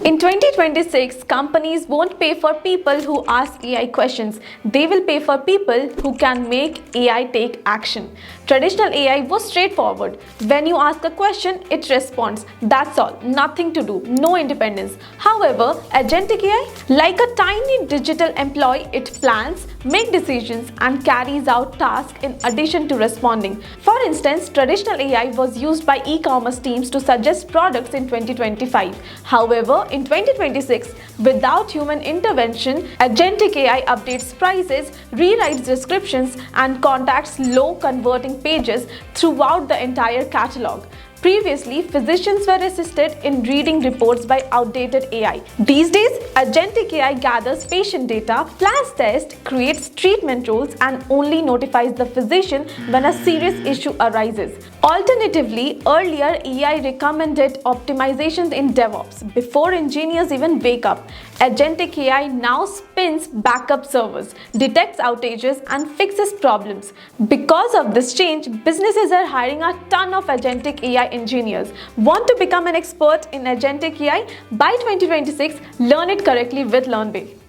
In 2026, companies won't pay for people who ask AI questions. They will pay for people who can make AI take action. Traditional AI was straightforward. When you ask a question, it responds. That's all. Nothing to do. No independence. However, Agentic AI, like a tiny digital employee, it plans, makes decisions, and carries out tasks in addition to responding. For instance, traditional AI was used by e-commerce teams to suggest products in 2025. However, in 2026, without human intervention, Agentic AI updates prices, rewrites descriptions, and contacts low-converting pages throughout the entire catalog. Previously, physicians were assisted in reading reports by outdated AI. These days, Agentic AI gathers patient data, plans tests, creates treatment rules, and only notifies the physician when a serious issue arises. Alternatively, earlier AI recommended optimizations in DevOps before engineers even wake up. Agentic AI now spins backup servers, detects outages, and fixes problems. Because of this change, businesses are hiring a ton of Agentic AI engineers. Want to become an expert in Agentic AI? By 2026, learn it correctly with Learnbay.